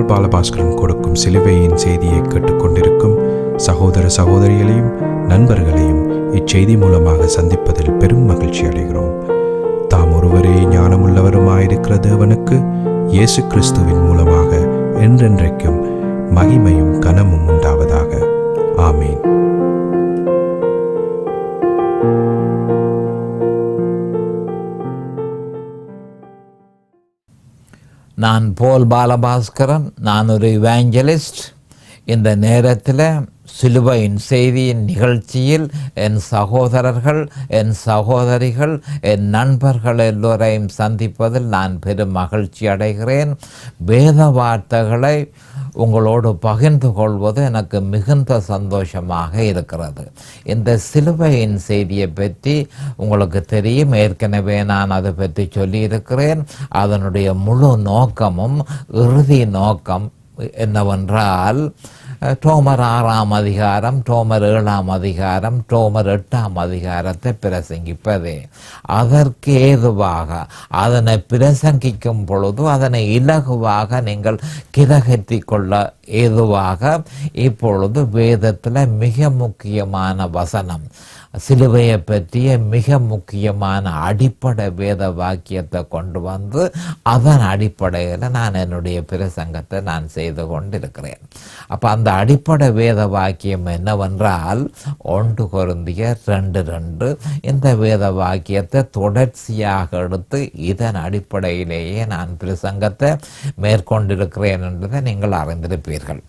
பால் பாலபாஸ்கரன் கொடுக்கும் சிலுவையின் செய்தியை கேட்டுக்கொண்டிருக்கும் சகோதர சகோதரிகளையும் நண்பர்களையும் இச்செய்தி மூலமாக சந்திப்பதில் பெரும் மகிழ்ச்சி அடைகிறோம். தாம் ஒருவரே ஞானமுள்ளவருமாயிருக்கிற தேவனுக்கு இயேசு கிறிஸ்துவின் மூலமாக என்றென்றைக்கும் மகிமையும் கனமும் உண்டாவதாக. ஆமீன். நான் போல் பாலபாஸ்கரன். நான் ஒரு இவாஞ்சலிஸ்ட். இந்த நேரத்தில் சிலுவையின் செய்தியின் நிகழ்ச்சியில் என் சகோதரர்கள், என் சகோதரிகள், என் நண்பர்கள் எல்லோரையும் சந்திப்பதில் நான் பெரும் மகிழ்ச்சி அடைகிறேன். வேத வார்த்தைகளை உங்களோடு பகிர்ந்து கொள்வது எனக்கு மிகுந்த சந்தோஷமாக இருக்கிறது. இந்த சிலுவையின் செய்தியை பற்றி உங்களுக்கு தெரியும், ஏற்கனவே நான் அதை பற்றி சொல்லியிருக்கிறேன். அதனுடைய முழு நோக்கமும் இறுதி நோக்கம் என்னவென்றால், டோமர் 6ஆம் அதிகாரம், டோமர் 7ஆம் அதிகாரம், டோமர் 8ஆம் அதிகாரத்தை பிரசங்கிப்பதே. அதற்கு ஏதுவாக அதனை பிரசங்கிக்கும் பொழுது அதனை இலகுவாக நீங்கள் கிரகித்து கொள்ள ஏதுவாக இப்பொழுது வேதத்தில் மிக முக்கியமான வசனம், சிலுவையை பற்றிய மிக முக்கியமான அடிப்படை வேத வாக்கியத்தை கொண்டு வந்து அதன் அடிப்படையில் நான் என்னுடைய பிரசங்கத்தை நான் செய்து கொண்டிருக்கிறேன். அப்போ அந்த அடிப்படை வேத வாக்கியம் என்னவென்றால் 1 கொரிந்தியர் 2:2. இந்த வேத வாக்கியத்தை தொடர்ச்சியாக எடுத்து இதன் அடிப்படையிலேயே நான் பிரசங்கத்தை மேற்கொண்டிருக்கிறேன் என்றதை நீங்கள் அறிந்திருப்பீர்கள்.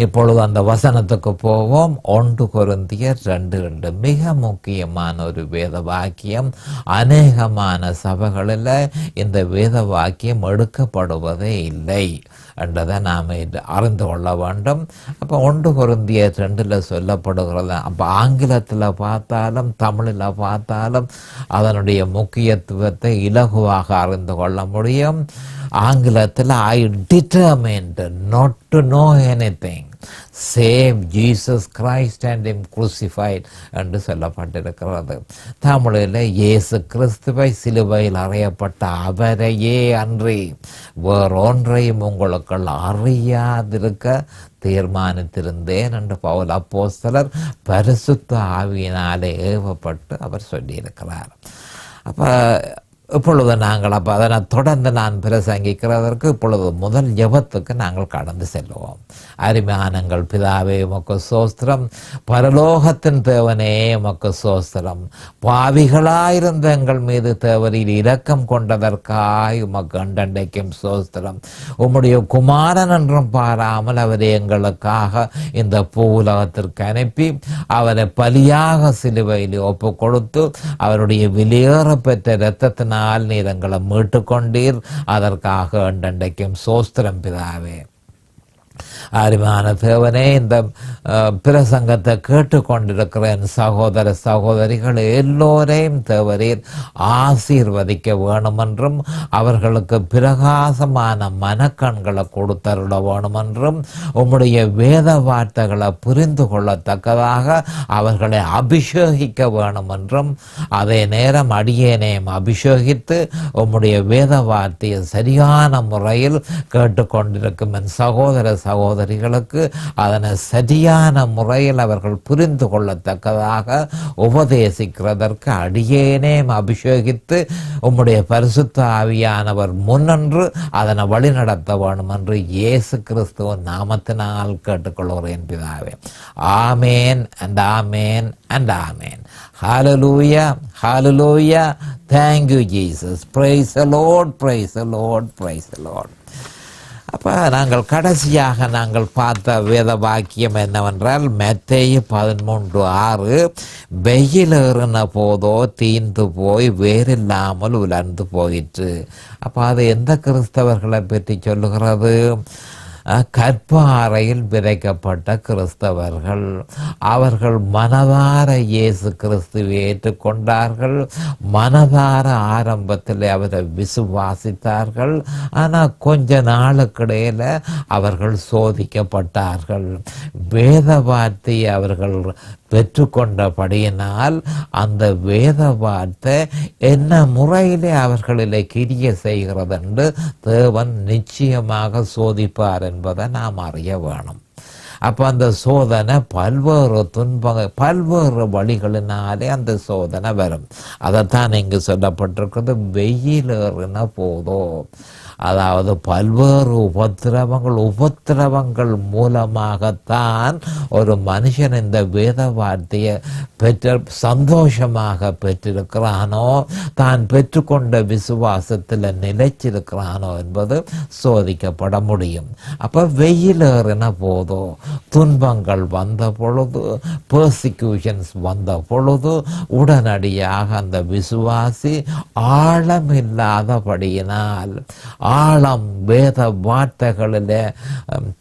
இப்பொழுது அந்த வசனத்துக்கு போவோம். 1 கொரிந்தியர் 2:2 மிக முக்கியமான ஒரு வேத வாக்கியம். அநேகமான சபைகளில் இந்த வேத வாக்கியம் எடுக்கப்படுவதே இல்லை என்றதை நாம் அறிந்து கொள்ள வேண்டும். அப்போ 1 கொரிந்தியர் 2 சொல்லப்படுகிறது. அப்போ ஆங்கிலத்தில் பார்த்தாலும் தமிழில் பார்த்தாலும் அதனுடைய முக்கியத்துவத்தை இலகுவாக அறிந்து கொள்ள முடியும். ஆங்கிலத்தில் I determined not to know anything save Jesus Christ and Him crucified என்று சொல்லப்பட்டிருக்கிறது. தமிழில் இயேசு கிறிஸ்துவை சிலுவையில் அறையப்பட்ட அவரையே அன்றி வேறொன்றையும் உங்களுக்கு அறியாதிருக்க தீர்மானித்திருந்தேன் என்று பவுல் அப்போஸ்தலர் பரிசுத்த ஆவியினாலே ஏவப்பட்டு அவர் சொல்லியிருக்கிறார். அப்போ இப்பொழுது நாங்கள் அதனை தொடர்ந்து நான் பிரசங்கிக்கிறதற்கு இப்பொழுது முதல் ஜெபத்துக்கு நாங்கள் கடந்து செல்வோம். அருமையானங்கள் பிதாவே, உமக்கு சோஸ்திரம். பரலோகத்தின் தேவனே, உமக்கு சோஸ்திரம். பாவிகளாயிருந்த எங்கள் மீது தேவரில் இரக்கம் கொண்டதற்காய் உமக்கு அண்டண்டைக்கும் சோஸ்திரம். உம்முடைய குமாரன் என்றும் பாராமல் அவரை எங்களுக்காக இந்த பூவுலகத்திற்கு அனுப்பி அவரை பலியாக சிலுவையில் ஒப்பு கொடுத்து அவருடைய வெளியேற பெற்ற இரத்தத்தினால் நீர் எங்களை மீட்டு கொண்டீர். அதற்காக அண்டண்டைக்கும் சோஸ்திரம் பிதாவே. அருமையான தேவனே, இந்த பிரசங்கத்தை கேட்டுக்கொண்டிருக்கிற என் சகோதர சகோதரிகள் எல்லோரையும் தேவரீர் ஆசீர்வதிக்க வேணுமென்றும் அவர்களுக்கு பிரகாசமான மனக்கண்களை கொடுத்தருள வேணுமென்றும் உம்முடைய வேத வார்த்தைகளை புரிந்து கொள்ளத்தக்கதாக அவர்களை அபிஷேகிக்க வேணுமென்றும் அதே நேரம் அடியேனையும் அபிஷேகித்து உம்முடைய வேத வார்த்தையை சரியான முறையில் கேட்டுக்கொண்டிருக்கும் என் சகோதர சகோதரிகளுக்கு அதனை சரியான முறையில் அவர்கள் புரிந்து கொள்ளத்தக்கதாக உபதேசிக்கிறதற்கு அடியேனே அபிஷேகித்து உம்முடைய பரிசுத்த ஆவியானவர் முன்னன்று அதனை வழிநடத்த வேண்டும் என்று இயேசு கிறிஸ்துவின் நாமத்தினால் கேட்டுக்கொள்கிறேன் பிதாவே. ஆமேன் and amen and amen. Hallelujah, hallelujah. Thank you Jesus. Praise the Lord, praise the Lord, praise the Lord. அப்போ நாங்கள் கடைசியாக நாங்கள் பார்த்த வேத வாக்கியம் என்னவென்றால் மத்தேயு 13:6. வெயில் ஏறின போதோ தீந்து போய் வேறில்லாமல் உலர்ந்து போயிற்று. அப்போ அது எந்த கிறிஸ்தவர்களை பற்றி சொல்லுகிறது? கற்பாறையில் விதைக்கப்பட்ட கிறிஸ்தவர்கள். அவர்கள் மனதார இயேசு கிறிஸ்துவை ஏற்றுக்கொண்டார்கள். மனதார ஆரம்பத்தில் அவரை விசுவாசித்தார்கள். ஆனால் கொஞ்ச நாளுக்கிடையில் அவர்கள் சோதிக்கப்பட்டார்கள். வேத வார்த்தையை அவர்கள் பெற்றுக்கொண்டபடியினால் அந்த வேத வார்த்தை என்ன முறையிலே அவர்களிலே கிரிய செய்கிறது என்று தேவன் நிச்சயமாக சோதிப்பார் என்பதை நாம் அறிய வேணும். அப்போ அந்த சோதனை பல்வேறு வழிகளினாலே அந்த சோதனை வரும். அதைத்தான் இங்கு சொல்லப்பட்டிருக்கிறது, வெயிலேறின போதோ. அதாவது பல்வேறு உபத்திரவங்கள் மூலமாகத்தான் ஒரு மனுஷன் இந்த வேத வார்த்தையை சந்தோஷமாக பெற்றிருக்கிறானோ, தான் பெற்றுக்கொண்ட விசுவாசத்தில் நிலைச்சிருக்கிறானோ என்பது சோதிக்கப்பட முடியும். அப்போ வெயிலேறின போதோ, துன்பங்கள் வந்த பொழுது, பெர்சிக்யூஷன்ஸ் வந்த பொழுது உடனடியாக அந்த விசுவாசி ஆழமில்லாதபடியினால், ஆழம் வேத வார்த்தைகளில்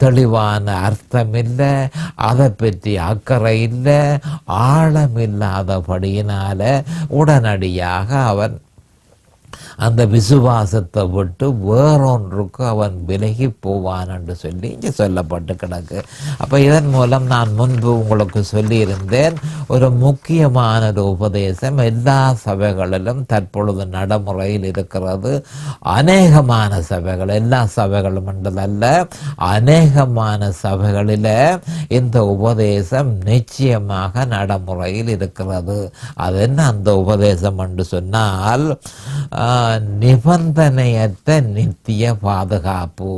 தெளிவான அர்த்தம் இல்லை, அதை பற்றி அக்கறை இல்லை, ஆழம் இல்லாதபடியினால உடனடியாக அவன் அந்த விசுவாசத்தை விட்டு வேறொன்றுக்கு அவன் விலகி போவான் என்று சொல்லி இங்கே சொல்லப்பட்டு கிடக்கு. அப்போ இதன் மூலம் நான் முன்பு உங்களுக்கு சொல்லியிருந்தேன், ஒரு முக்கியமான ஒரு உபதேசம் எல்லா சபைகளிலும் தற்பொழுது நடைமுறையில் இருக்கிறது. அநேகமான சபைகள், எல்லா சபைகளும் என்றதல்ல, அநேகமான சபைகளில் இந்த உபதேசம் நிச்சயமாக நடைமுறையில் இருக்கிறது. அது என்ன அந்த உபதேசம் என்று சொன்னால், நிபந்தனையற்ற நித்திய பாதுகாப்பு,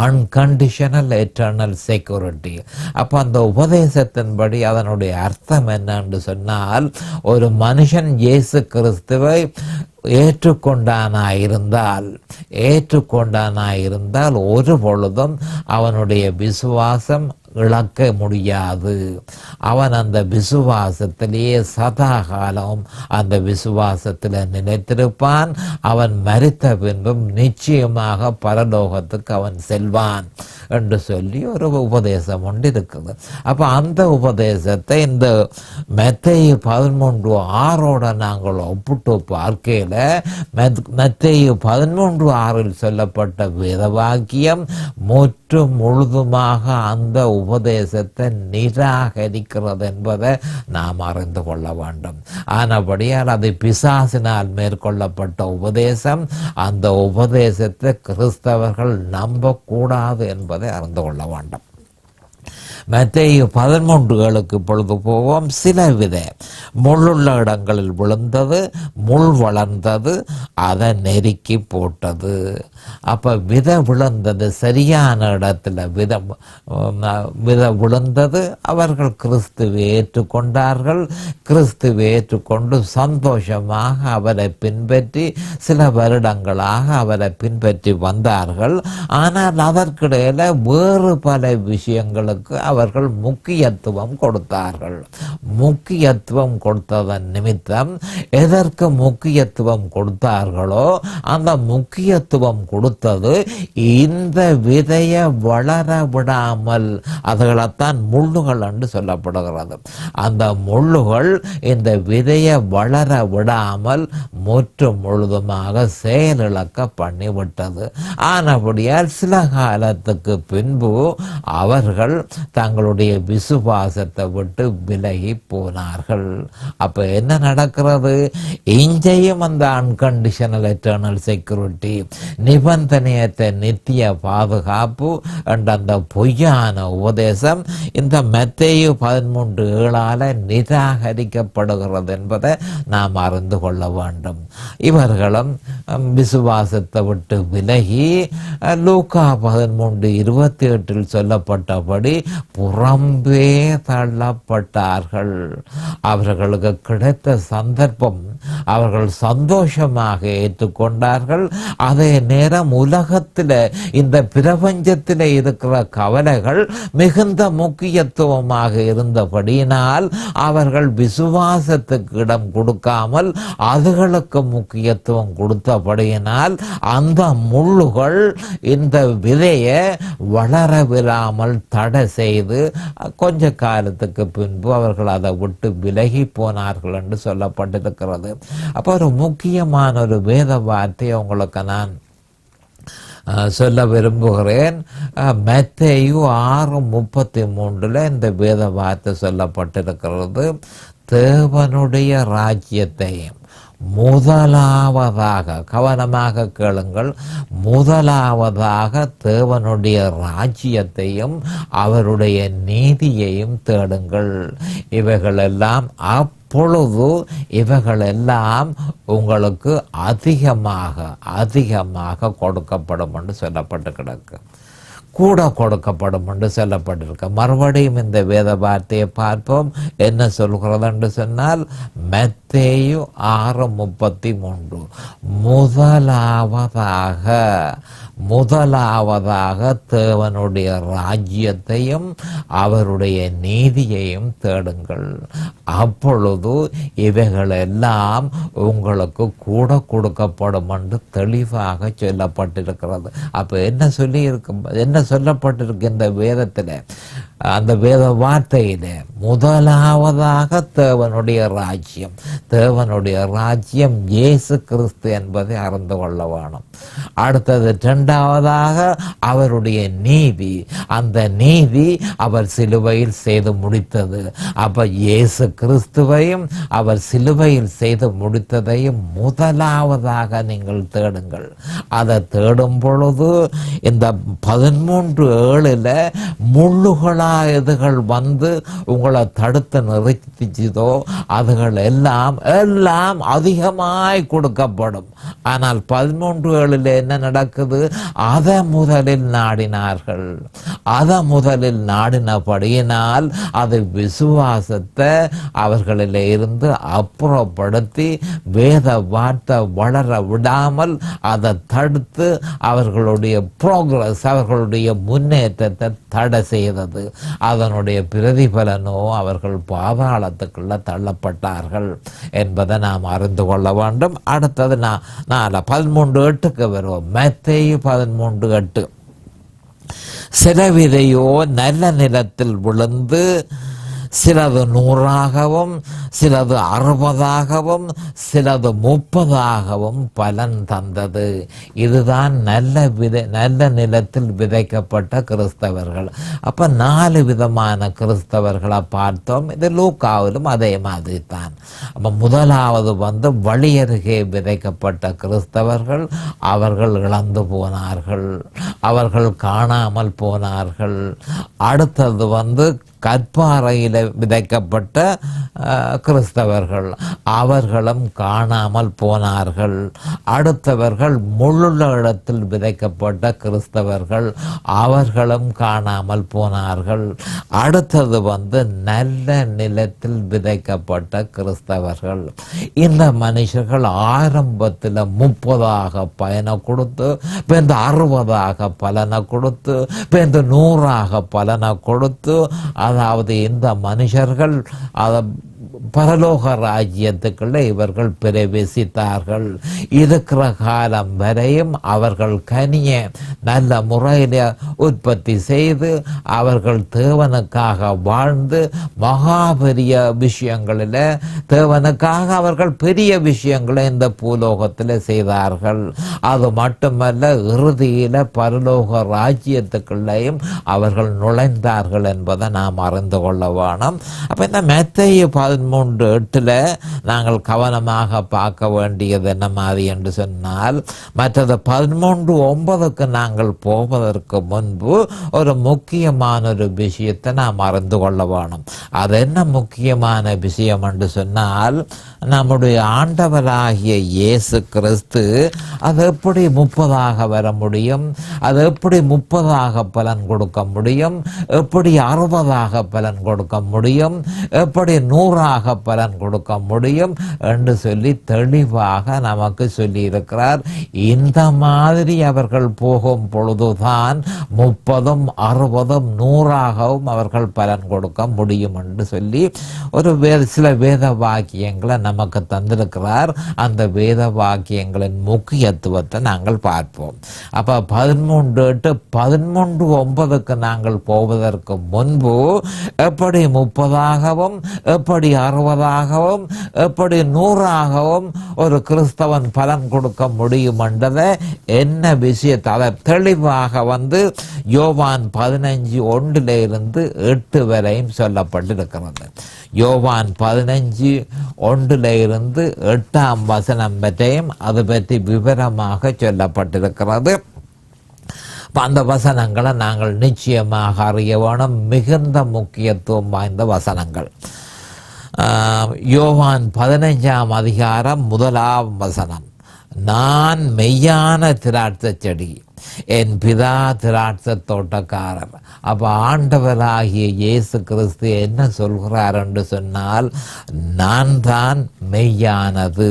அன்கண்டிஷனல் எட்டர்னல் செக்யூரிட்டி. அப்போ அந்த உபதேசத்தின்படி அதனுடைய அர்த்தம் என்னன்னு சொன்னால், ஒரு மனுஷன் இயேசு கிறிஸ்துவை ஏற்றுக்கொண்டானாயிருந்தால் ஒரு பொழுதும் அவனுடைய விசுவாசம் இழக்க முடியாது. அவன் அந்த விசுவாசத்திலேயே சதா காலம் அந்த விசுவாசத்தில் நிலைத்திருப்பான். அவன் மரித்த பின்பும் நிச்சயமாக பரலோகத்துக்கு அவன் செல்வான் என்று சொல்லி ஒரு உபதேசம் ஒன்று இருக்குது. அப்போ அந்த உபதேசத்தை இந்த மத்தேயு 13:6 நாங்கள் ஒப்பிட்டு பார்க்கையில், மத்தேயு 13:6 சொல்லப்பட்ட வேதவாக்கியம் முற்றும் முழுதுமாக அந்த உபதேசத்தை நிராகரிக்கிறது என்பதை நாம் அறிந்து கொள்ள வேண்டும். ஆனபடியால் அது பிசாசினால் மேற்கொள்ளப்பட்ட உபதேசம். அந்த உபதேசத்தை கிறிஸ்தவர்கள் நம்பக்கூடாது என்பதை அறிந்து கொள்ள வேண்டும். மத்தேயு 13:7 பொழுது போவோம். சில வித முள்ளுள்ள இடங்களில் விழுந்தது, முள் வளர்ந்தது, அதை நெருக்கி போட்டது. அப்போ விதை விழுந்தது சரியான இடத்துல விதை விழுந்தது. அவர்கள் கிறிஸ்துவை ஏற்றுக்கொண்டார்கள். கிறிஸ்துவை ஏற்றுக்கொண்டு சந்தோஷமாக அவரை பின்பற்றி சில வருடங்களாக அவரை பின்பற்றி வந்தார்கள். ஆனால் அதற்கிடையில் வேறு பல விஷயங்களுக்கு அவர்கள் முக்கியத்துவம் கொடுத்தார்கள். முக்கியத்துவம் கொடுத்ததன் நிமித்தம் எதற்கு முக்கியத்துவம் கொடுத்தார்களோ அந்த முக்கியத்துவம் கொடுத்தது இந்த விதையை வளர விடாமல், அதுகளைத்தான் முள்ளுகள் என்று சொல்லப்படுகிறது. அந்த முள்ளுகள் இந்த விதையை வளர விடாமல் முற்றும் முழுதுமாக செயலிழக்க பண்ணிவிட்டது. ஆனபடியால் சில காலத்துக்கு பின்பு அவர்கள் தங்களுடைய விசுவாசத்தை விட்டு விலகி போனார்கள். அப்ப என்ன நடக்கிறது? இங்கேயும் அந்த அன்கண்டிஷனல் எட்டர்னல் செக்யூரிட்டி, நிபந்தனையற்ற நித்திய பாதுகாப்பு என்ற அந்த பொய்யான உபதேசம் இந்த மத்தேயு 13:7 நிராகரிக்கப்படுகிறது என்பதை நாம் அறிந்து கொள்ள வேண்டும். இவர்களும் விசுவாசத்தை விட்டு விலகி லூக்கா 13:28 சொல்லப்பட்டபடி புறம்பே தள்ளப்பட்டார்கள். அவர்களுக்கு கிடைத்த சந்தர்ப்பம் அவர்கள் சந்தோஷமாக ஏற்றுக்கொண்டார்கள். அதே நேரம் உலகத்தில் இந்த பிரபஞ்சத்தில் இருக்கிற கவலைகள் மிகுந்த முக்கியத்துவமாக இருந்தபடியினால் அவர்கள் விசுவாசத்துக்கு இடம் கொடுக்காமல் அதுகளுக்கு முக்கியத்துவம் கொடுத்தபடியினால் அந்த முள்ளுகள் இந்த விதையை வளரவிடாமல் தடை செய்து கொஞ்ச காலத்துக்கு பின்பு அவர்கள் அதை விட்டு விலகி போனார்கள் என்று சொல்லப்பட்டிருக்கிறது. அப்போ ஒரு முக்கியமான ஒரு வேத வார்த்தையை உங்களுக்கு நான் சொல்ல விரும்புகிறேன். மத்தேயு 6:33 இந்த வேத வார்த்தை சொல்லப்பட்டிருக்கிறது. தேவனுடைய ராஜ்யத்தையும் முதலாவதாக, கவனமாக கேளுங்கள், முதலாவதாக தேவனுடைய ராஜ்யத்தையும் அவருடைய நீதியையும் தேடுங்கள். இவைகளெல்லாம் அப்பொழுது இவைகளெல்லாம் உங்களுக்கு அதிகமாக கொடுக்கப்படும் என்று சொல்லப்பட்டு கிடக்கு. கூட கொடுக்கப்படும் என்று சொல்லப்பட்டிருக்க. மறுபடியும் இந்த வேத வார்த்தையை பார்ப்போம். என்ன சொல்கிறது என்று சொன்னால், மத்தேயு 6:33 முதலாவதாக தேவனுடைய ராஜ்யத்தையும் அவருடைய நீதியையும் தேடுங்கள், அப்பொழுது இவைகளெல்லாம் உங்களுக்கு கூட கொடுக்கப்படும் என்று தெளிவாக சொல்லப்பட்டிருக்கிறது. அப்போ என்ன சொல்லப்பட்டிருக்கு இந்த வேதத்தில், அந்த வேத வார்த்தையில முதலாவதாக தேவனுடைய ராஜ்யம் இயேசு கிறிஸ்து என்பதை அறிந்து கொள்ள வேணும். அடுத்தது இரண்டாவதாக அவருடைய நீதி, அந்த நீதி அவர் சிலுவையில் செய்து முடித்தது. அப்ப இயேசு கிறிஸ்துவையும் அவர் சிலுவையில் செய்து முடித்ததையும் முதலாவதாக நீங்கள் தேடுங்கள். அதை தேடும் பொழுது இந்த 13:7 முள்ளுகளா எதுகள் வந்து உங்களை தடுத்து நிறுத்திச்சதோ அதுகள் எல்லாம் அதிகமாய் கொடுக்கப்படும். ஆனால் 13:7 என்ன நடக்குது? அதை முதலில் நாடினபடியினால் அது விசுவாசத்தை அவர்களில் இருந்து அப்புறப்படுத்தி வேத வார்த்தை வளர விடாமல் அதை தடுத்து அவர்களுடைய ப்ரோக்ரஸ், அவர்களுடைய முன்னேற்றத்தை தடை செய்தது. அதனுடைய பிரதிபலனோ அவர்கள் பாதாளத்துக்குள்ள தள்ளப்பட்டார்கள் என்பதை நாம் அறிந்து கொள்ள வேண்டும். அடுத்தது 13:8 வருவோம். மத்தேயு 13:8 சில விதையோ நல்ல நிலத்தில் விழுந்து சிலது 100ஆகவும் சிலது 60ஆகவும் சிலது 30ஆகவும் பலன் தந்தது. இதுதான் நல்ல நிலத்தில் விதைக்கப்பட்ட கிறிஸ்தவர்கள். அப்ப 4 விதமான கிறிஸ்தவர்களை பார்த்தோம். இது லூக்காவிலும் அதே மாதிரி தான். அப்ப முதலாவது வழியருகே விதைக்கப்பட்ட கிறிஸ்தவர்கள், அவர்கள் இழந்து போனார்கள், அவர்கள் காணாமல் போனார்கள். அடுத்தது கற்பாறையில் விதைக்கப்பட்ட கிறிஸ்தவர்கள், அவர்களும் காணாமல் போனார்கள். அடுத்தவர்கள் முள்ளுள்ள இடத்தில் விதைக்கப்பட்ட கிறிஸ்தவர்கள், அவர்களும் காணாமல் போனார்கள். அடுத்தது நல்ல நிலத்தில் விதைக்கப்பட்ட கிறிஸ்தவர்கள். இந்த மனுஷர்கள் ஆரம்பத்தில் 30ஆக பயனை கொடுத்து, பிறகு 60ஆக பலனை கொடுத்து, பிறகு 100ஆக பலனை கொடுத்து, அதாவது இந்த மனுஷர்கள் பரலோக ராஜ்யத்துக்குள்ள இவர்கள் பிரவேசித்தார்கள். இருக்கிற காலம் வரையும் அவர்கள் கனிய நல்ல முறையில் உற்பத்தி செய்து அவர்கள் தேவனுக்காக வாழ்ந்து மகாபெரிய விஷயங்களில் தேவனுக்காக அவர்கள் பெரிய விஷயங்களை இந்த பூலோகத்தில் செய்தார்கள். அது மட்டுமல்ல, இறுதியில் பரலோக ராஜ்யத்துக்குள்ளேயும் அவர்கள் நுழைந்தார்கள் என்பதை நாம் அறிந்து கொள்ள வேணும். அப்போ இந்த மத்தேயு 13:8 நாங்கள் கவனமாக பார்க்க வேண்டியது என்ன மாதிரி என்று சொன்னால், மற்றது 13:9 நாங்கள் போவதற்கு முன்பு ஒரு முக்கியமான ஒரு விஷயத்தை நாம் அறிந்து கொள்ள வேணும். அது என்ன முக்கியமான விஷயம் என்று சொன்னால், நம்முடைய ஆண்டவராகிய இயேசு கிறிஸ்து அது எப்படி 30ஆக வர முடியும், அது எப்படி 30ஆக பலன் கொடுக்க முடியும், எப்படி 60ஆக பலன் கொடுக்க முடியும், எப்படி 100ஆக பலன் கொடுக்க முடியும் என்று சொல்லி தெளிவாக நமக்கு சொல்லி இருக்கிறார். இந்த மாதிரி அவர்கள் போகும் பொழுதுதான் 30, 60, 100ஆகவும் அவர்கள் பலன் கொடுக்க முடியும் என்று சொல்லி சில வேத வாக்கியங்களை நமக்கு தந்திருக்கிறார். அந்த வேத வாக்கியங்களின் முக்கியத்துவத்தை நாங்கள் பார்ப்போம். அப்ப 13:8 13:9 நாங்கள் போவதற்கு முன்பு எப்படி 30ஆகவும் எப்படி 60ஆகவும் எப்படி 100ஆகவும் ஒரு கிறிஸ்தவன் பலன் கொடுக்க முடியும் என்றதை என்ன விஷயத்தை அதை தெளிவாக யோவான் 15:1 8 வரையும் சொல்லப்பட்டிருக்கிறது. யோவான் 15:1 8 பற்றியும் அது பற்றி விவரமாக சொல்லப்பட்டிருக்கிறது. அந்த வசனங்களை நாங்கள் நிச்சயமாக அறிய வேணும். மிகுந்த முக்கியத்துவம் வாய்ந்த வசனங்கள். யோவான் 15ஆம் அதிகாரம் 1ஆம் வசனம், நான் மெய்யான திராட்சை செடி, என் பிதா திராட்சை தோட்டக்காரர். அப்போ ஆண்டவராகிய இயேசு கிறிஸ்து என்ன சொல்கிறார் என்று சொன்னால், நான் தான் மெய்யானது.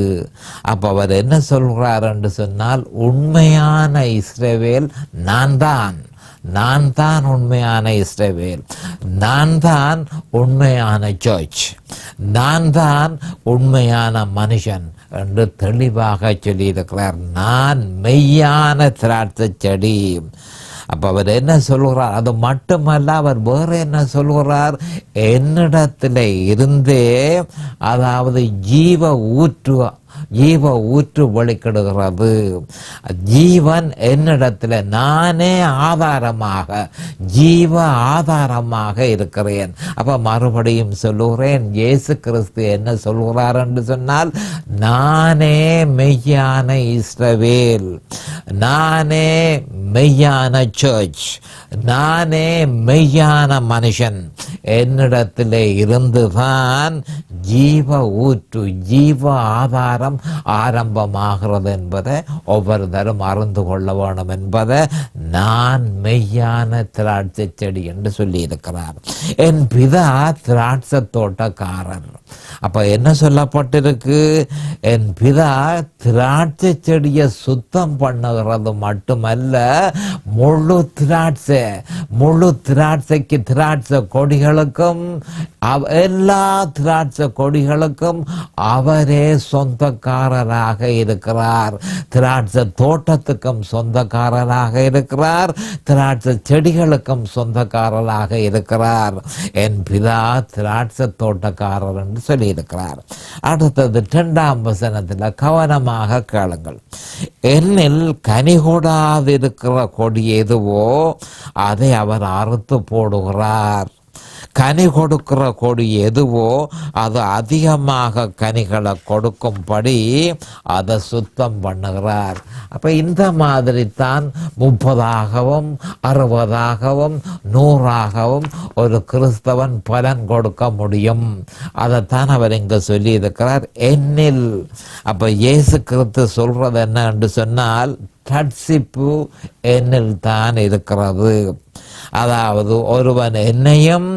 அப்போ அவர் என்ன சொல்கிறார் என்று சொன்னால், உண்மையான இஸ்ரவேல் நான் தான் உண்மையான இஸ்ரவேல், நான் தான் உண்மையான சர்ச், நான் தான் உண்மையான மனுஷன் என்று தெளிவாக சொல்லியிருக்கிறார். நான் மெய்யான திராட்சை செடி. அப்போ அவர் என்ன சொல்கிறார்? அது மட்டுமல்ல, அவர் வேறு என்ன சொல்கிறார்? என்னிடத்தில் இருந்தே, அதாவது ஜீவ ஊற்று வெளிக்கிடுகிறது. ஜீவன் என்னிடத்தில், நானே ஆதாரமாக, ஜீவ ஆதாரமாக இருக்கிறேன். அப்ப மறுபடியும் சொல்லுகிறேன், இயேசு கிறிஸ்து என்ன சொல்கிறார் என்று சொன்னால், நானே மெய்யான இஸ்ரவேல், நானே மெய்யான சர்ச், நானே மெய்யான மனுஷன், என்னிடத்திலே இருந்துதான் ஜீவ ஊற்று, ஜீவ ஆதாரம் ஆரம்பமாகிறது என்பதை ஒவ்வொருத்தரும் அறிந்து கொள்ள வேண்டும் என்பதை நான் மெய்யான திராட்சை செடி என்று சொல்லி இருக்கிறார். என் பிதா திராட்சை தோட்டக்காரர். அப்ப என்ன சொல்லப்பட்டிருக்கு? என் பிதா திராட்சை செடியை சுத்தம் பண்ணுகிறது மட்டுமல்ல, முழு திராட்சைக்கு, திராட்சை கொடிகளுக்கும், எல்லா திராட்சை கொடிகளுக்கும் அவரே சொந்தக்காரராக இருக்கிறார். திராட்சை தோட்டத்துக்கும் சொந்தக்காரராக இருக்கிறார், திராட்சை செடிகளுக்கும் சொந்தக்காரராக இருக்கிறார். என் பிதா திராட்சை தோட்டக்காரர் என்று சொல்லியிருக்கிறார். அடுத்தது 2ஆம் வசனத்தில் கவனமாக கேளுங்கள். என்னில் கனி கொடாதிருக்கிற கொடி எதுவோ அதை அவர் அறுத்து போடுகிறார். கனி கொடுக்கிற கொடி எதுவோ அது அதிகமாக கனிகளை கொடுக்கும்படி அதை சுத்தம் பண்ணுகிறார். அப்ப இந்த மாதிரி தான் 30ஆகவும் 60ஆகவும் 100ஆகவும் ஒரு கிறிஸ்தவன் பலன் கொடுக்க முடியும். அதைத்தான் அவர் இங்க சொல்லி இருக்கிறார், என்னில். அப்ப இயேசு கிறிஸ்து சொல்றது என்ன என்று சொன்னால், ரட்சிப்பு என்னில் தான் இருக்கிறது. அதாவது ஒருவன் என்னையும்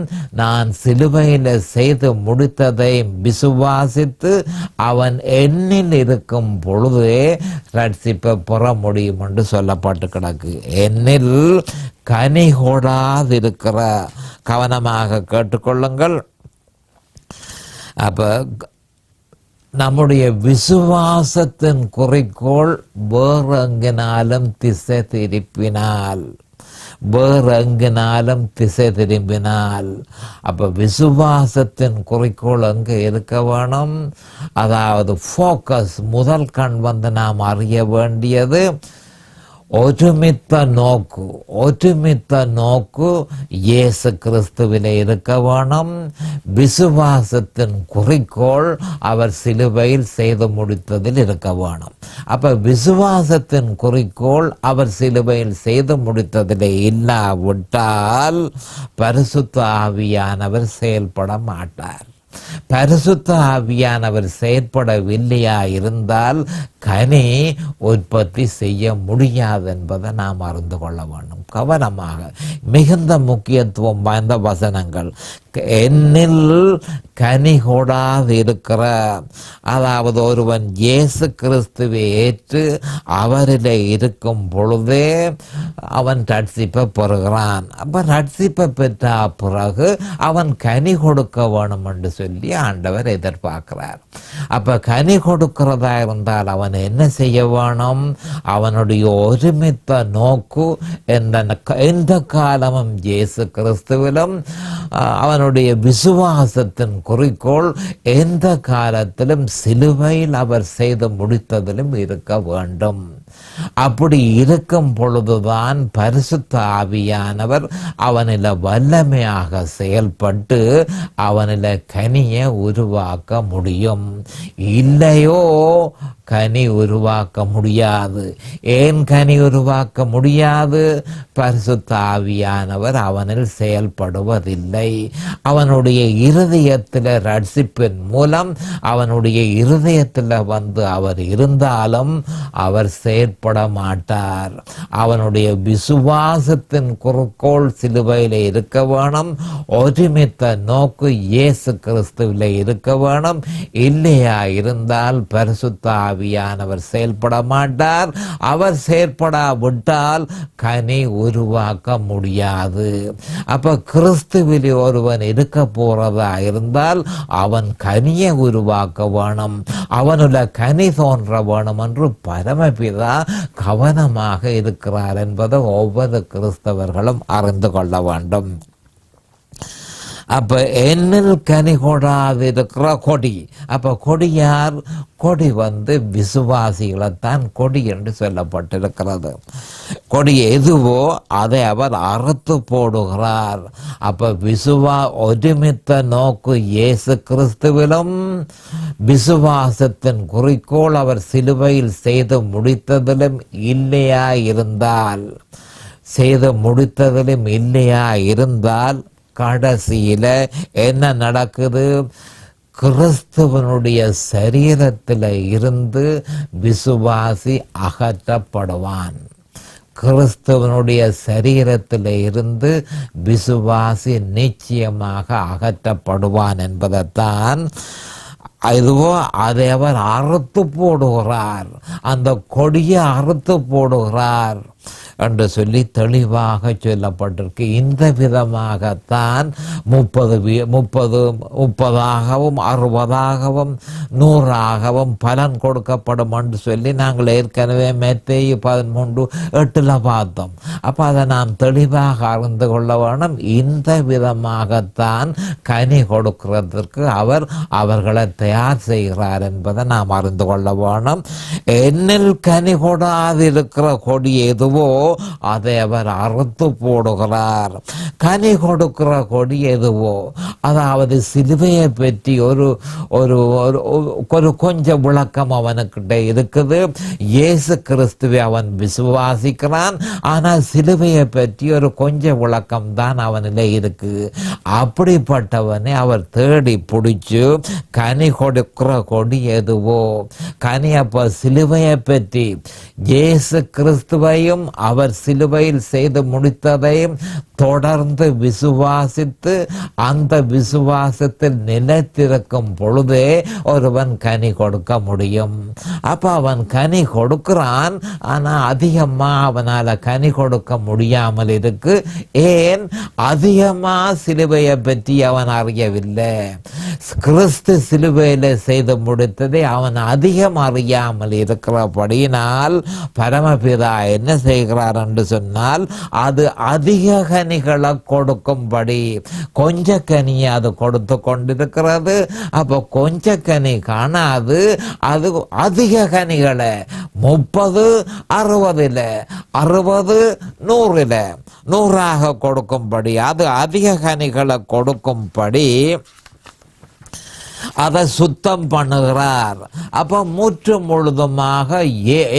நான் சிலுவையில் செய்து முடித்ததை விசுவாசித்து அவன் என்னில் இருக்கும் பொழுதே ரட்சிப்பை பெற முடியும் என்று சொல்லப்பட்டு கிடக்கு. என்னில் கனி கொடாதிருக்கிற, கவனமாக கேட்டுக்கொள்ளுங்கள். அப்ப நம்முடைய விசுவாசத்தின் குறிக்கோள் வேறு எங்கினாலும் திசை திருப்பினால், அப்ப விசுவாசத்தின் குறிக்கோள் எங்க இருக்க வேணும்? அதாவது ஃபோக்கஸ், முதல் கண் நாம் அறிய வேண்டியது ஒருமித்த நோக்கு இயேசு கிறிஸ்துவிலே இருக்க வேணும். விசுவாசத்தின் குறிக்கோள் அவர் சிலுவையில் செய்து முடித்ததில் இருக்க வேணும். அப்ப விசுவாசத்தின் குறிக்கோள் அவர் சிலுவையில் செய்து முடித்ததிலே இல்லாவிட்டால் பரிசுத்த ஆவியானவர் செயல்பட மாட்டார். பரிசுத்த ஆவியானவர் செயற்படவில்லையா இருந்தால் கனி உற்பத்தி செய்ய முடியாது என்பதை நாம் அறிந்து கொள்ள வேண்டும். கவனமாக, மிகுந்த முக்கியத்துவம் வாய்ந்த வசனங்கள். என்னில் கனி கொடாது இருக்கிற, அதாவது ஒருவன் இயேசு கிறிஸ்துவை ஏற்று அவரிலே இருக்கும் பொழுதே அவன் ரட்சிப்பை பெறுகிறான். அப்ப ரட்சிப்பை பெற்ற பிறகு அவன் கனி கொடுக்க வேணும் என்று சொல்லி ஆண்டவர் எதிர்பார்க்கிறார். அப்ப கனி கொடுக்கிறதா இருந்தால் அவன் என்ன செய்ய வேணும்? அவனுடைய ஒருமித்த நோக்கு எந்த காலமும் இயேசு கிறிஸ்துவிலும், அவனுடைய விசுவாசத்தின் குறிக்கோள் எந்த காலத்திலும் சிலுவையில் அவர் செய்து முடித்ததிலும் இருக்க வேண்டும். அப்படி இருக்கும் பொழுதுதான் பரிசுத்த ஆவியானவர் அவனில் வல்லமையாக செயல்பட்டு அவனில் கனியை உருவாக்க முடியும். இல்லையோ கனி உருவாக்க முடியாது. ஏன் கனி உருவாக்க முடியாது? பரிசுத்த ஆவியானவர் அவனில் செயல்படுவதில்லை. அவனுடைய இருதயத்தில் ரட்சிப்பின் மூலம் அவனுடைய இருதயத்தில் வந்து அவர் இருந்தாலும் அவர் செயல்பட மாட்டார். அவனுடைய விசுவாசத்தின் குறிக்கோள் சிலுவையில் இருக்க வேணும். ஒருமித்த நோக்கு இயேசு கிறிஸ்துவில் இருக்க வேணும். இல்லையா இருந்தால் பரிசுத்த ஆவியானவர் செயல்பட மாட்டார். அவர் செயல்படாவிட்டால் கனி உருவாக்க முடியாது. அப்ப கிறிஸ்துவில் ஒருவன் இருக்க போறதா இருந்தால் அவன் கனியை உருவாக்க வேணும், அவனுள்ள கனி தோன்ற வேணும் என்று பரமபிதா கவனமாக இருக்கிறார் என்பதை ஒவ்வொரு கிறிஸ்தவர்களும் அறிந்து கொள்ள வேண்டும். அப்ப என்னில் கனி கொடாதிருக்கிற கொடி. அப்ப கொடியார்? கொடி விசுவாசிகளைத்தான் கொடி என்று சொல்லப்பட்டிருக்கிறது. கொடி எதுவோ அதை அவர் அறுத்து போடுகிறார். அப்ப ஒருமித்த நோக்கு இயேசு கிறிஸ்துவிலும், விசுவாசத்தின் குறிக்கோள் அவர் சிலுவையில் செய்து முடித்ததிலும் இல்லையா இருந்தால் கடைசியில என்ன நடக்குது? கிறிஸ்துவனுடைய சரீரத்தில் இருந்து விசுவாசி அகற்றப்படுவான். கிறிஸ்துவனுடைய சரீரத்தில் இருந்து விசுவாசி நிச்சயமாக அகற்றப்படுவான் என்பதைத்தான் இதுவோ அதை அவர் அறுத்து போடுகிறார். அந்த கொடியை அறுத்து போடுகிறார் என்று சொல்லி தெளிவாக சொல்லப்பட்டிருக்கு. இந்த விதமாகத்தான் 30ஆகவும் 60ஆகவும் 100ஆகவும் பலன் கொடுக்கப்படும் என்று சொல்லி நாங்கள் ஏற்கனவே மத்தேயு 13:8 பார்த்தோம். அப்போ அதை நாம் தெளிவாக அறிந்து கொள்ள வேணும். இந்த விதமாகத்தான் கனி கொடுக்கிறதற்கு அவர் அவர்களை தயார் செய்கிறார் என்பதை நாம் அறிந்து கொள்ள வேணும். என்னில் கனி கொடாதிருக்கிற கொடி எதுவோ அதை அவர் அறுத்து போடுகிறார். கனி கொடுக்கிற கொடி எதுவோ, அதாவது சிலுவையை பற்றி ஒரு கொஞ்சம் விளக்கம் அவனுக்கிட்ட இருக்குது. இயேசு கிறிஸ்துவை அவன் விசுவாசிக்கிறான், ஆனால் சிலுவையை பற்றி ஒரு கொஞ்சம் விளக்கம் தான் அவனில் இருக்கு. அப்படிப்பட்டவனை அவர் தேடி பிடிச்சு கனி கொடுக்கிற கொடி எதுவோ, கனி அப்ப சிலுவையை பற்றி இயேசு கிறிஸ்துவையும் அவர் சிலுவையில் செய்து முடித்ததையும் தொடர்ந்து விசுவாசித்து அந்த விசுவாசத்தில் நிலைத்திருக்கும் பொழுதே ஒருவன் கனி கொடுக்க முடியும். அப்ப அவன் கனி கொடுக்கிறான், ஆனா அதிகமா அவனால கனி கொடுக்க முடியாமல் இருக்கு. ஏன்? அதிகமா சிலுவையை பற்றி அவன் அறியவில்லை. கிறிஸ்து சிலுவையில செய்து முடித்ததை அவன் அதிகம் அறியாமல் இருக்கிறபடியினால் பரமபிதா என்ன செய்கிறார் என்று சொன்னால், அது அதிக கனிகளை கொடுக்கும்படி கொஞ்ச கனியை அது கொடுத்து கொண்டிருக்கிறது. அப்போ கொஞ்ச கனி காணாது, அது அதிக கனிகளை 30, 60, 100 100ஆக கொடுக்கும்படி, அது அதிக கனிகளை கொடுக்கும்படி அதை சுத்தம் பண்ணுகிறார். அப்ப முற்று முழுதுமாக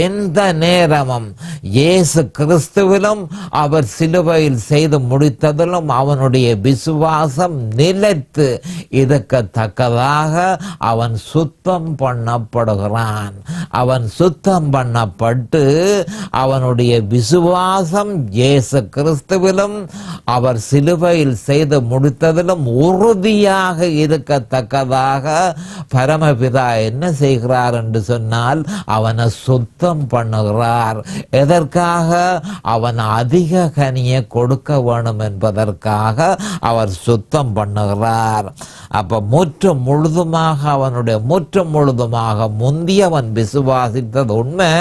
எந்த நேரமும் இயேசு கிறிஸ்துவிலும் அவர் சிலுவையில் செய்து முடித்ததிலும் அவனுடைய விசுவாசம் நிலைத்து இருக்கத்தக்கதாக அவன் சுத்தம் பண்ணப்படுகிறான். அவன் சுத்தம் பண்ணப்பட்டு அவனுடைய விசுவாசம் இயேசு கிறிஸ்துவிலும் அவர் சிலுவையில் செய்து முடித்ததிலும் உறுதியாக இருக்கத்தக்கதாக அதற்காக பரமபிதா என்ன செய்கிறார் என்று சொன்னால் அவனை சுத்தம் பண்ணுகிறார். எதற்காக? அவன் அதிக கனியை கொடுக்க வேணும் என்பதற்காக அவர் சுத்தம் பண்ணுகிறார். அப்ப முற்றும் முழுதுமாக அவனுடைய முற்றும் முழுதுமாக முந்தி அவன் விசுவாசித்தது உண்மை,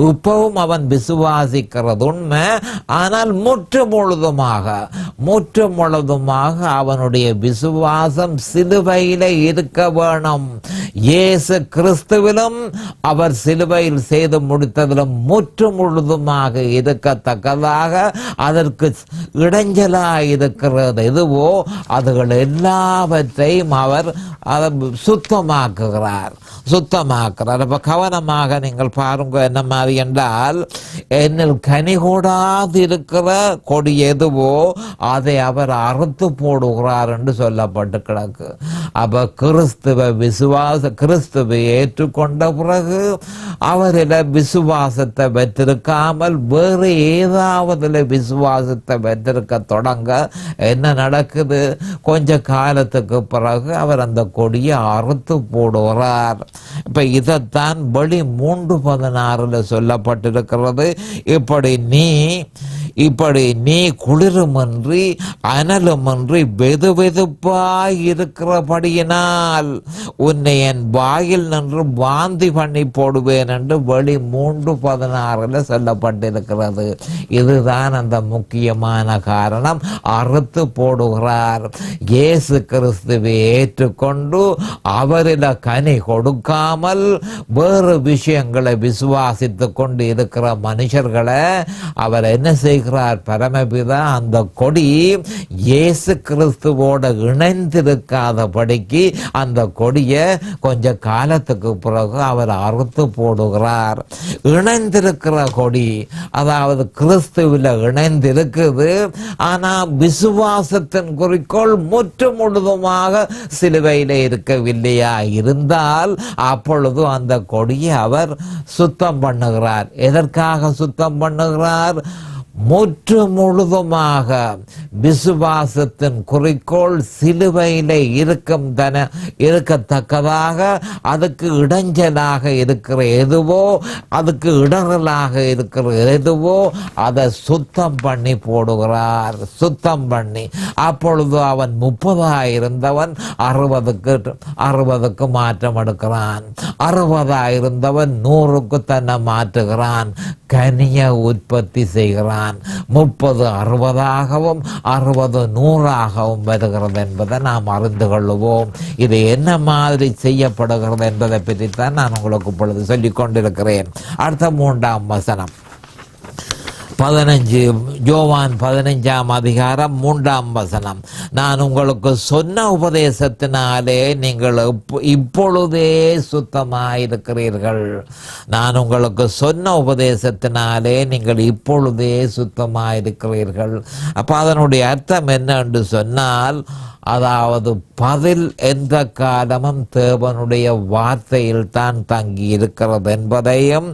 இப்பவும் அவன் விசுவாசிக்கிறது உண்மை. ஆனால் முற்றும் முழுதுமாக அவனுடைய விசுவாசம் சிலுவையில இருக்க வேணும். இயேசு கிறிஸ்துவிலும் அவர் சிலுவையில் செய்து முடித்ததிலும் முற்றும் முழுதுமாக இருக்கத்தக்கதாக அதற்கு இடைஞ்சலாக இருக்கிறது எதுவோ அதுகள் எல்லாவற்றையும் அவர் சுத்தமாக்குகிறார். அப்ப கவனமாக நீங்கள் பாருங்க என்ன மாதிரி என்றால், என்னில் கனி கூடாது இருக்கிற கொடி எதுவோ அதை அவர் அறுத்து போடுகிறார் என்று சொல்லப்பட்டு கிடக்கு. அப்ப கிறிஸ்துவை ஏற்றுக்கொண்ட பிறகு அவரில் விசுவாசத்தை பெற்றிருக்காமல் வேறு ஏதாவது விசுவாசத்தை பெற்றிருக்க தொடங்க என்ன நடக்குது? கொஞ்ச காலத்துக்கு பிறகு அவர் அந்த கொடியை அறுத்து போடுகிறார். இப்ப இதைத்தான் வெளி 3:16 சொல்லப்பட்டிருக்கிறது. இப்படி நீ குளிருமின்றி அனலுமின்றி வெதுவெதுப்பாய் இருக்கிறபடியினால் உன்னை என் வாயில் நின்று வாந்தி பண்ணி போடுவேன் என்று வெளி 3:16 சொல்லப்பட்டிருக்கிறது. இதுதான் அந்த முக்கியமான காரணம். அறுத்து போடுகிறார். இயேசு கிறிஸ்துவை ஏற்றுக்கொண்டு அவரில் கனி கொடுக்காமல் வேறு விஷயங்களை விசுவாசித்து கொண்டு இருக்கிற மனுஷர்களை அவர் என்ன செய்கிறார்? பரமபிதா அந்த கொடி இயேசு கிறிஸ்துவோட இணைந்திருக்காதபடிக்கு அந்த கொடியை கொஞ்ச காலத்துக்கு பிறகு அவர் அறுத்து போடுகிறார். இணைந்திருக்கிற கொடி, அதாவது கிறிஸ்துவில் இணைந்திருக்குது. ஆனா விசுவாசத்தின் குறிக்கோள் முற்று முழுதுமாக சிலுவையில் இருக்கவில்லையா இருந்தால் அப்பொழுது அந்த கொடியை அவர் சுத்தம் பண்ணுகிறார். எதற்காக சுத்தம் பண்ணுகிறார்? முற்று முழுதுமாக விசுவாசத்தின் குறிக்கோள் சிலுவையிலே இருக்கத்தக்கதாக அதுக்கு இடைஞ்சலாக இருக்கிற எதுவோ, அதுக்கு இடரலாக இருக்கிற எதுவோ அதை சுத்தம் பண்ணி போடுகிறார். சுத்தம் பண்ணி அப்பொழுது அவன் 30 இருந்தவன் 60க்கு மாற்றம் எடுக்கிறான். 60 இருந்தவன் 100க்கு தன்னை மாற்றுகிறான். கனிய உற்பத்தி செய்கிறான். 30 60ஆகவும் 60 100ஆகவும் வருகிறது என்பதை நாம் அறிந்து கொள்ளுவோம். இது என்ன மாதிரி செய்யப்படுகிறது என்பதை பற்றித்தான் நான் உங்களுக்கு இப்பொழுது சொல்லிக் கொண்டிருக்கிறேன். அடுத்த 3ஆம் வசனம் 15 யோவான் 15ஆம் அதிகாரம் 3ஆம் வசனம். நான் உங்களுக்கு சொன்ன உபதேசத்தினாலே நீங்கள் இப்பொழுதே சுத்தமாயிருக்கிறீர்கள். நான் உங்களுக்கு சொன்ன உபதேசத்தினாலே நீங்கள் இப்பொழுதே சுத்தமாயிருக்கிறீர்கள். அப்போ அதனுடைய அர்த்தம் என்ன என்று சொன்னால், அதாவது பதில் எந்த காலமும் தேவனுடைய வார்த்தையில் தான் தங்கி இருக்கிறது என்பதையும்,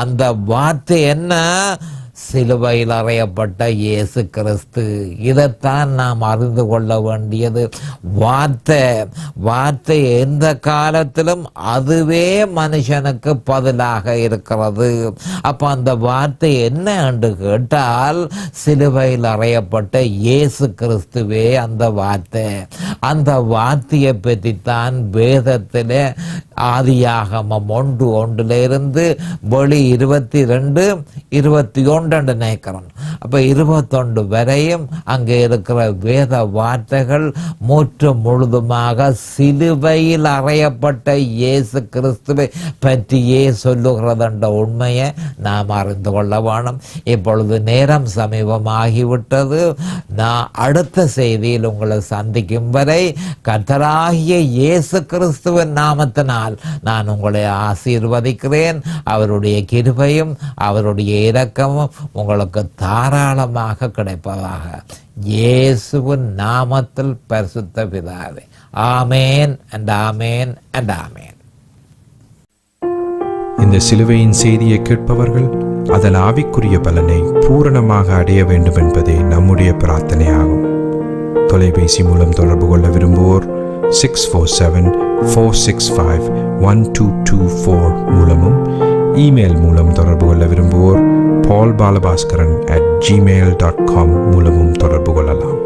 அந்த வார்த்தை என்ன? சிலுவையில் அறையப்பட்ட இயேசு கிறிஸ்து. இதைத்தான் நாம் அறிந்து கொள்ள வேண்டியது. வார்த்தை எந்த காலத்திலும் அதுவே மனுஷனுக்கு பதிலாக இருக்கிறது. அப்ப அந்த வார்த்தை என்ன என்று கேட்டால், சிலுவையில் அறையப்பட்ட இயேசு கிறிஸ்துவே அந்த வார்த்தை. அந்த வார்த்தையை பற்றித்தான் வேதத்திலே ஆதியாகமம் 1:1 வெளி 22 21 நினைக்கிறோம். அப்ப 21 வரையும் அங்கே இருக்கிற வேத வார்த்தைகள் முற்று முழுதுமாக சிலுவையில் அறையப்பட்ட இயேசு கிறிஸ்துவை பற்றியே சொல்லுகிறது என்ற உண்மையை நாம் அறிந்து கொள்ள வேணும். இப்பொழுது நேரம் சமீபமாகிவிட்டது. நான் அடுத்த செய்தியில் உங்களை சந்திக்கும் வரை கர்த்தராகிய இயேசு கிறிஸ்துவின் நாமத்தினால் நான் உங்களை ஆசீர்வதிக்கிறேன். அவருடைய கிருபையும் அவருடைய இரக்கமும் உங்களுக்கு தாராளமாக கிடைப்பதாக இயேசுவின் நாமத்தில் பரிசுத்த பிதாவே. ஆமேன் அண்ட் ஆமேன் அண்ட் ஆமேன். இந்த சிலுவையின் செய்தியை கேட்பவர்கள் அதன் ஆவிக்குரிய பலனை பூரணமாக அடைய வேண்டும் என்பதே நம்முடைய பிரார்த்தனையாகும். தொலைபேசி மூலம் தொடர்பு கொள்ள விரும்புவோர் 647 465-1224 மூலமும் இமெயில் மூலம் தொடர்பு கொள்ள விரும்புவோர் paulbalabhaskaran@gmail.com மூலமும் தொடர்பு கொள்ளலாம்.